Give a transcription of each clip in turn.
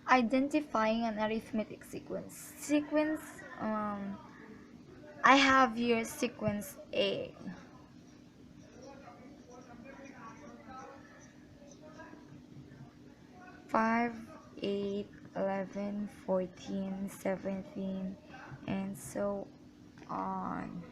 Identifying an arithmetic sequence. I have here sequence A. 5, 8, 11, 14, 17, and so on.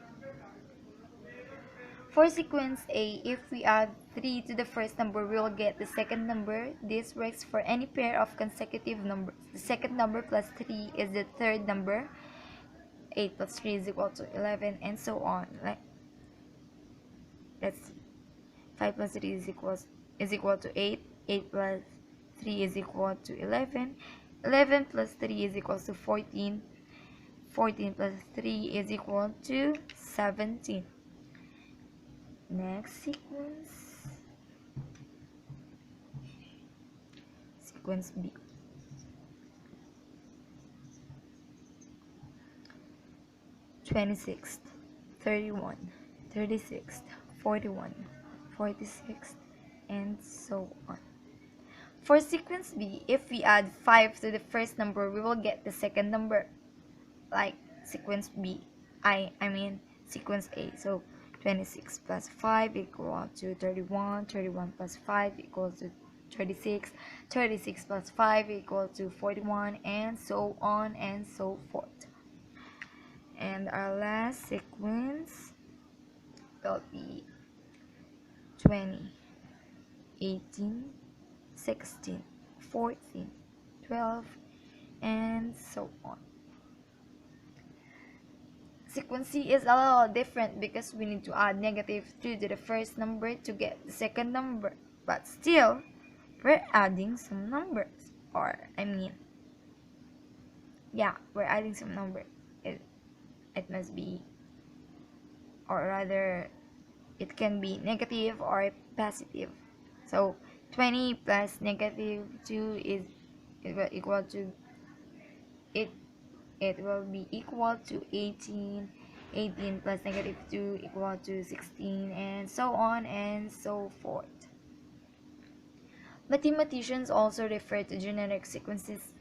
For sequence A, if we add 3 to the first number, we will get the second number. This works for any pair of consecutive numbers. The second number plus 3 is the third number. 8 plus 3 is equal to 11, and so on. Let's see. 5 plus 3 is equal to 8. 8 plus 3 is equal to 11. 11 plus 3 is equal to 14. 14 plus 3 is equal to 17. Next sequence B. 26th, 31, 36th, 41, 46th, and so on. For sequence B, if we add 5 to the first number, we will get the second number, like sequence B. I mean sequence A. So 26 plus 5 equal to 31. 31 plus 5 equals to 36. 36 plus 5 equal to 41, and so on and so forth. And our last sequence will be 20, 18, 16, 14, 12, and so on. Sequence C is a little different because we need to add negative 2 to the first number to get the second number. But still, we're adding some numbers. We're adding some number. It must be, or rather, it can be negative or positive. So 20 plus negative 2 is equal to it. It will be equal to 18. 18 plus negative 2 equal to 16, and so on and so forth. Mathematicians also refer to generic sequences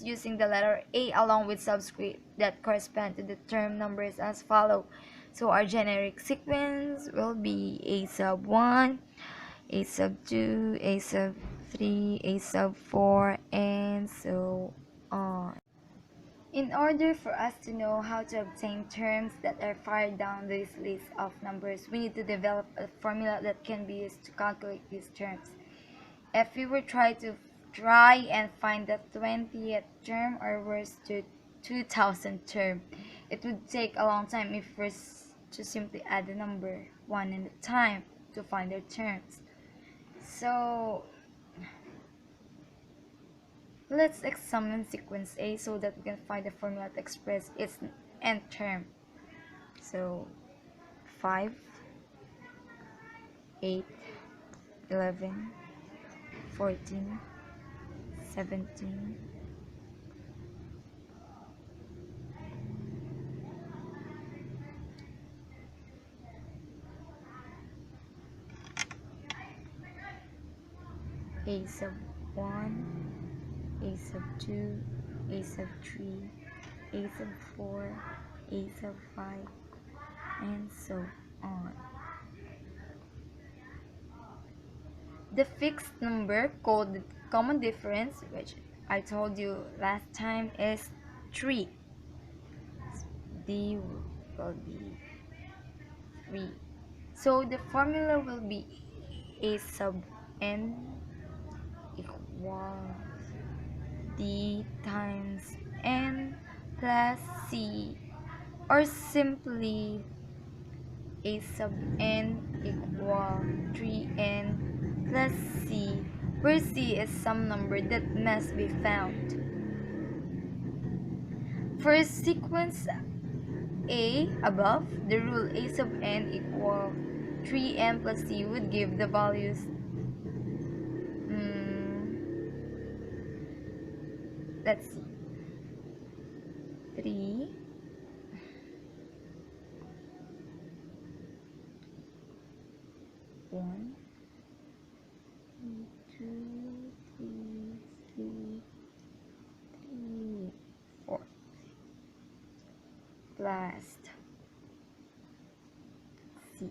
using the letter A along with subscript that correspond to the term numbers as follow. So our generic sequence will be A sub 1, A sub 2, A sub 3, A sub 4, and so on. In order for us to know how to obtain terms that are fired down this list of numbers, we need to develop a formula that can be used to calculate these terms. If we were try and find the 20th term or worse to 2000 term, it would take a long time if we were to simply add the number one at a time to find their terms. So let's examine sequence A so that we can find the formula to express its nth term. So 5, 8, 11, 14, 17, 8 sub 1, A sub 2, A sub 3, A sub 4, A sub 5, and so on. The fixed number called the common difference, which I told you last time, is 3. D will be 3. So the formula will be A sub n equals D times n plus C, or simply A sub n equal 3n plus C, where C is some number that must be found. For sequence A above, the rule A sub n equal 3n plus C would give the values let's see, 3, 1, 2, 3, 3, plus C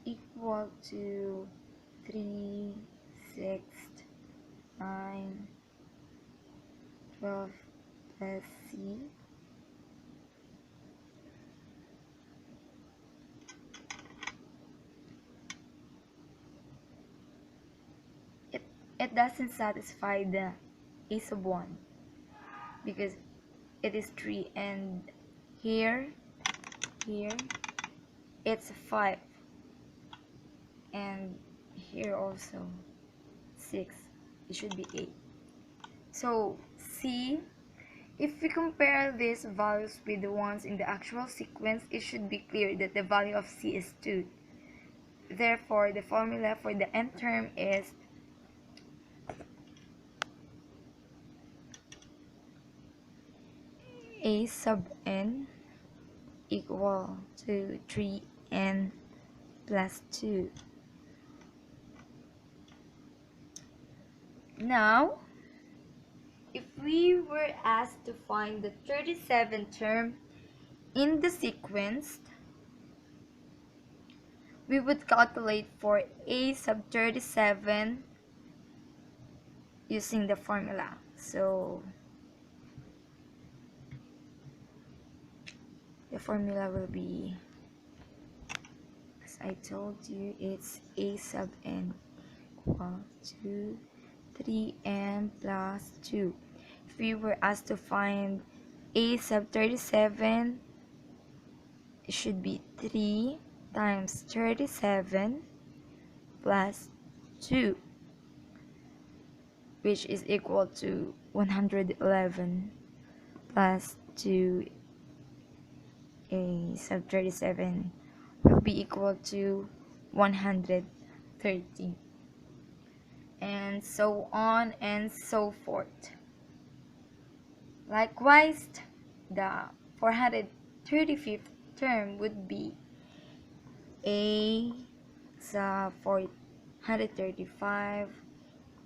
equal to 3, 6, 9, 12 plus C it doesn't satisfy the a sub 1 because it is 3 and here it's 5 and here also 6, it should be 8. So C, if we compare these values with the ones in the actual sequence, it should be clear that the value of C is 2. Therefore, the formula for the nth term is a sub n equal to 3n plus 2. Now, if we were asked to find the 37th term in the sequence, we would calculate for a sub 37 using the formula. So, the formula will be, as I told you, it's a sub n equal to 3n plus 2. If we were asked to find a sub 37, it should be 3 times 37 plus 2, which is equal to 111 plus 2 a sub 37 will be equal to 130, and so on and so forth. Likewise, the 435th term would be a sub 435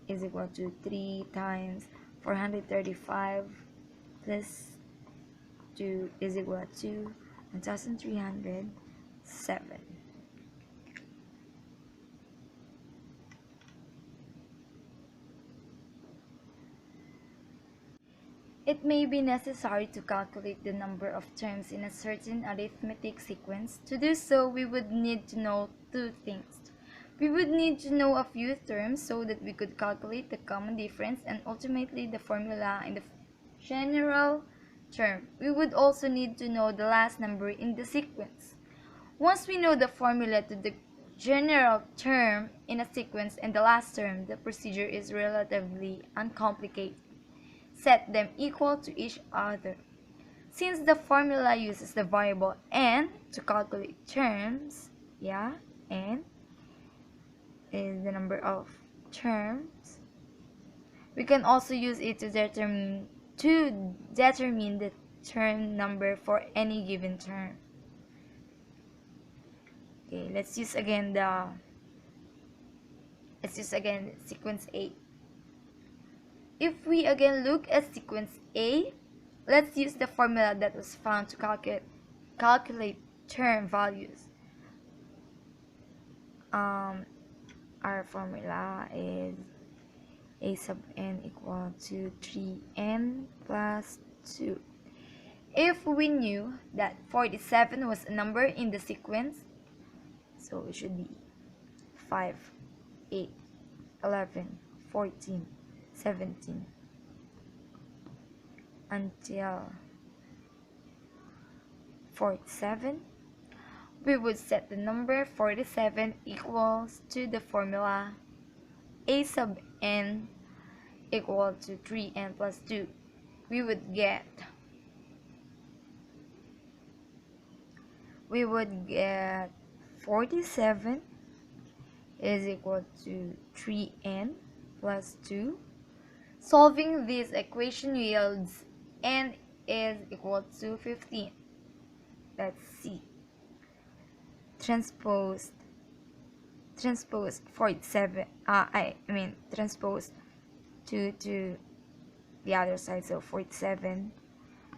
is equal to 3 times 435 plus 2 is equal to 1307. It may be necessary to calculate the number of terms in a certain arithmetic sequence. To do so, we would need to know two things. We would need to know a few terms so that we could calculate the common difference and ultimately the formula in the general term. We would also need to know the last number in the sequence. Once we know the formula to the general term in a sequence and the last term, the procedure is relatively uncomplicated. Set them equal to each other. Since the formula uses the variable n to calculate terms, n is the number of terms, we can also use it to determine the term number for any given term. Okay, let's use again sequence A. If we again look at sequence A, let's use the formula that was found to calculate term values. Our formula is a sub n equal to 3n plus 2. If we knew that 47 was a number in the sequence, so it should be 5, 8, 11, 14, 17 until 47, we would set the number 47 equals to the formula a sub n equal to 3n plus 2. We would get 47 is equal to 3n plus 2. Solving this equation yields n is equal to 15. That's C. Transpose transpose 47, transpose 2 to the other side. So 47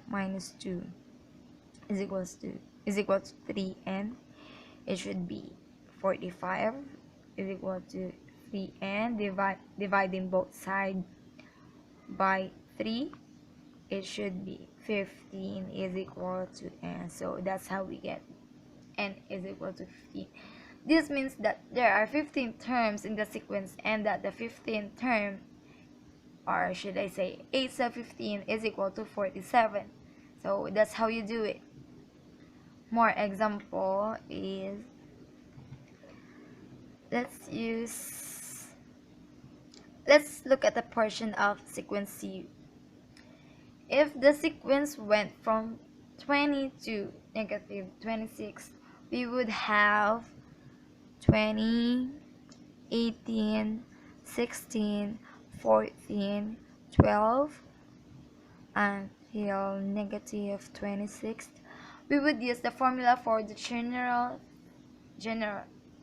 minus 2 is equal to 3, and it should be 45 is equal to 3, and dividing both sides by 3, it should be 15 is equal to n. So that's how we get n is equal to 15. This means that there are 15 terms in the sequence, and that the 15th term, or should I say a sub 15, is equal to 47. So that's how you do it. More example is, let's look at the portion of sequence C. If the sequence went from 20 to negative 26, we would have 20, 18, 16, 14, 12, until negative 26. We would use the formula for the general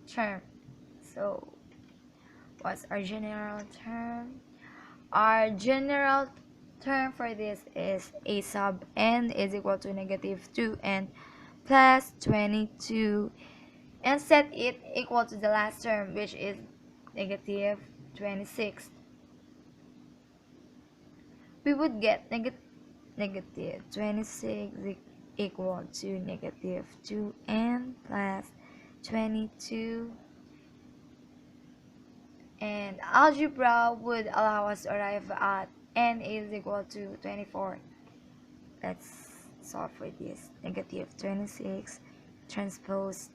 term. So what's our general term? Our general term for this is a sub n is equal to negative 2n plus 22, and set it equal to the last term, which is negative 26. We would get negative 26 equal to negative 2n plus 22, and algebra would allow us to arrive at n is equal to 24. Let's solve for this. Negative 26 transpose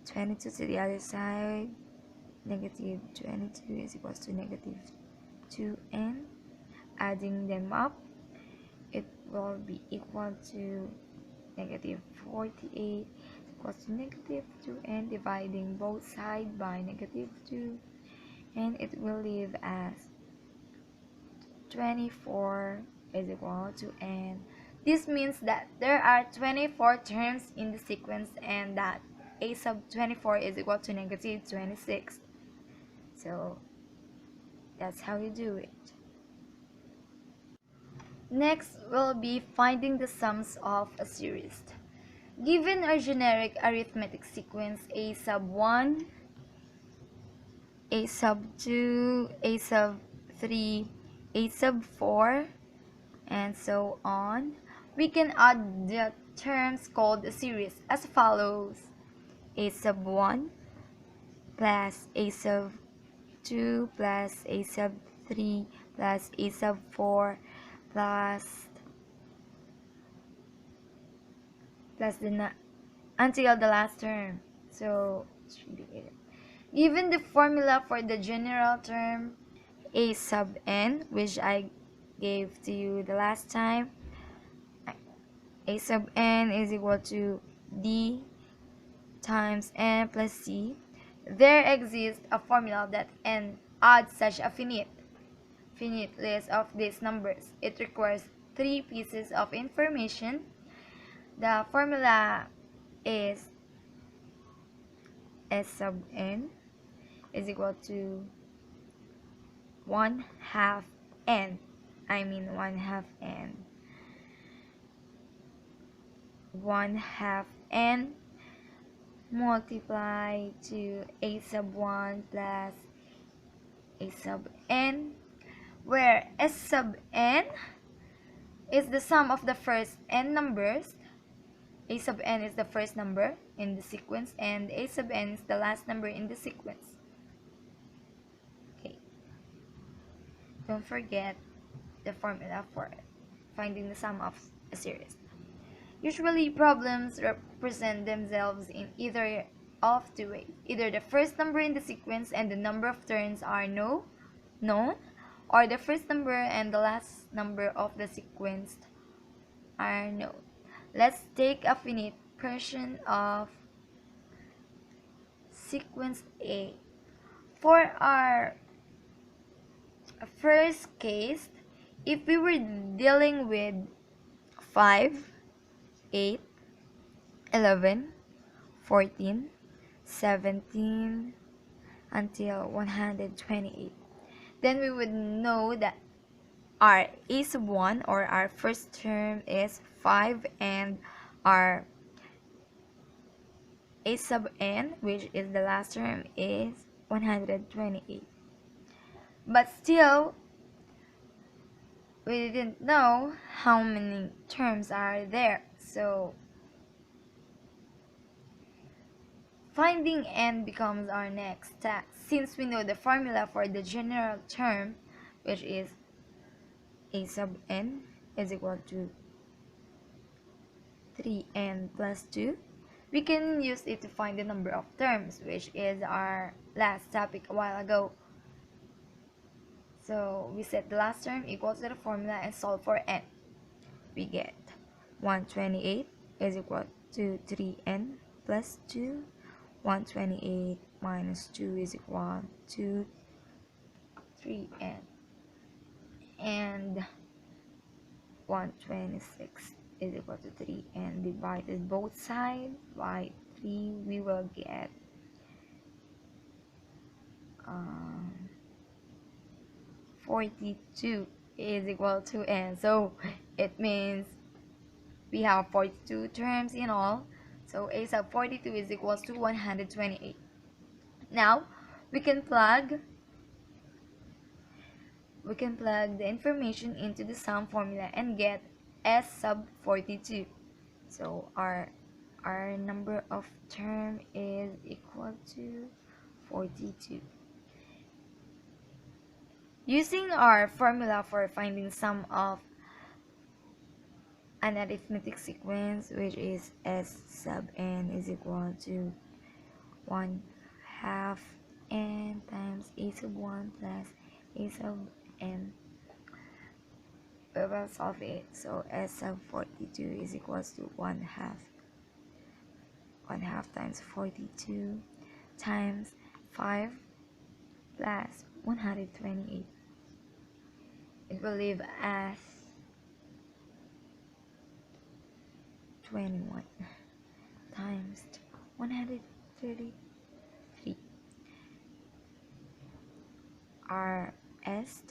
22 to the other side. Negative 22 is equal to negative 2n. Adding them up, it will be equal to negative 48 equals to negative 2n, dividing both sides by negative 2, and it will leave as 24 is equal to n. This means that there are 24 terms in the sequence, and that a sub 24 is equal to negative 26. So that's how you do it. Next will be finding the sums of a series. Given our generic arithmetic sequence a sub 1, a sub 2, a sub 3, a sub 4, and so on, we can add the terms called a series as follows: a sub 1 plus a sub 2 plus a sub 3 plus a sub 4 plus until the last term. So it should be it. Given the formula for the general term a sub n, which I gave to you the last time, a sub n is equal to d times n plus c. There exists a formula that n adds such a finite list of these numbers. It requires 3 pieces of information. The formula is s sub n is equal to 1/2 n. 1/2 n. 1/2 n multiply to a sub 1 plus a sub n, where s sub n is the sum of the first n numbers. A sub n is the first number in the sequence, and a sub n is the last number in the sequence. Okay. Don't forget the formula for finding the sum of a series. Usually, problems represent themselves in either of 2 ways. Either the first number in the sequence and the number of turns are known, or the first number and the last number of the sequence are known. Let's take a finite portion of sequence A. For our first case, if we were dealing with 5, 8, 11, 14, 17, until 128. Then we would know that our a sub 1 or our first term is 5 and our a sub n, which is the last term, is 128. But still, we didn't know how many terms are there. So finding n becomes our next task. Since we know the formula for the general term, which is a sub n is equal to 3n plus 2, we can use it to find the number of terms, which is our last topic a while ago. So we set the last term equals to the formula and solve for n. We get 128 is equal to 3n plus 2. 128 minus 2 is equal to 3n. And 126 is equal to 3, and divided both sides by 3, we will get 42 is equal to n. So it means we have 42 terms in all. So a sub 42 is equals to 128. Now we can plug the information into the sum formula and get s sub 42. So our number of term is equal to 42. Using our formula for finding sum of an arithmetic sequence, which is s sub n is equal to 1/2 n times a sub 1 plus a sub n, we will solve it. So s sub 42 is equals to 1/2 times 42 times 5 plus 128. It will leave as 21 times 133. Our s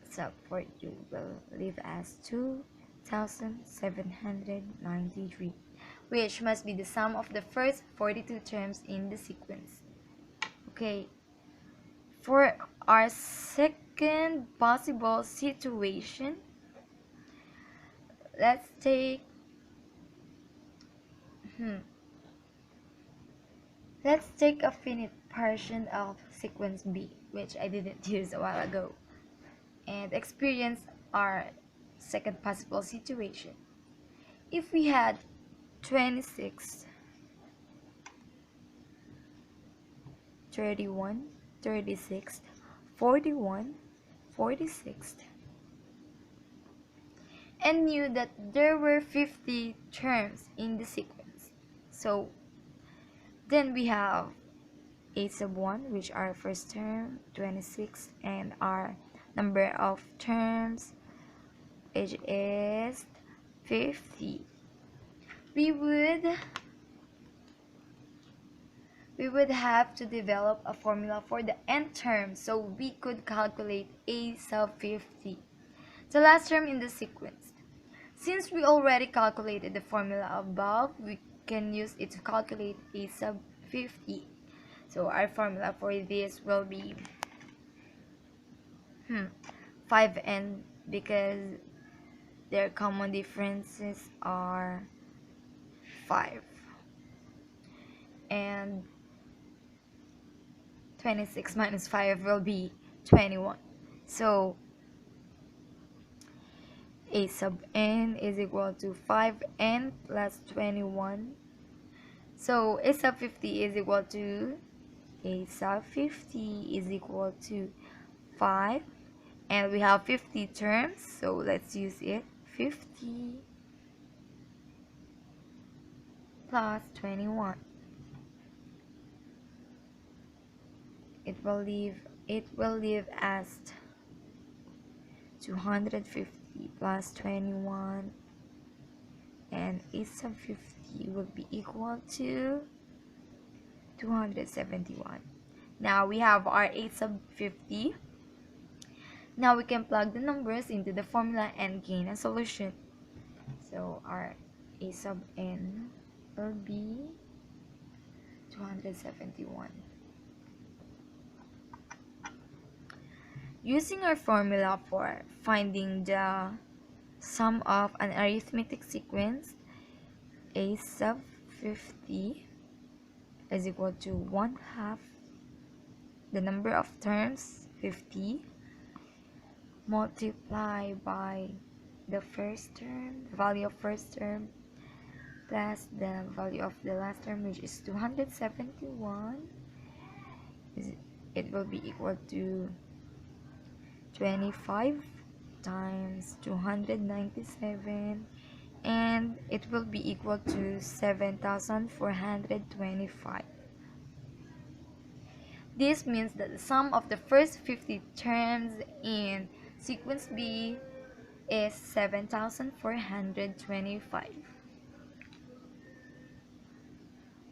sub 42 will leave as 2,793, which must be the sum of the first 42 terms in the sequence. Okay, for our second possible situation, let's take a finite partition of sequence B, which I didn't use a while ago, and experience our second possible situation. If we had 26, 31, 36, 41, 46, and knew that there were 50 terms in the sequence. So then we have a sub 1, which our first term, 26, and our number of terms, which is 50. We would have to develop a formula for the nth term so we could calculate a sub 50, the last term in the sequence. Since we already calculated the formula above, we can use it to calculate a sub 50. So our formula for this will be 5n, because their common differences are 5, and 26 minus 5 will be 21. So a sub n is equal to 5n plus 21. So a sub 50 is equal to 5, and we have 50 terms, so let's use it. 50 plus 21. It will leave as 250 plus 21, and a sub 50 will be equal to 271. Now we have our a sub 50. Now we can plug the numbers into the formula and gain a solution. So our a sub n will be 271. Using our formula for finding the sum of an arithmetic sequence, a sub 50 is equal to 1/2 the number of terms 50 multiplied by the first term, the value of first term, plus the value of the last term, which is 271. It will be equal to 25 times 297, and it will be equal to 7,425. This means that the sum of the first 50 terms in sequence B is 7,425.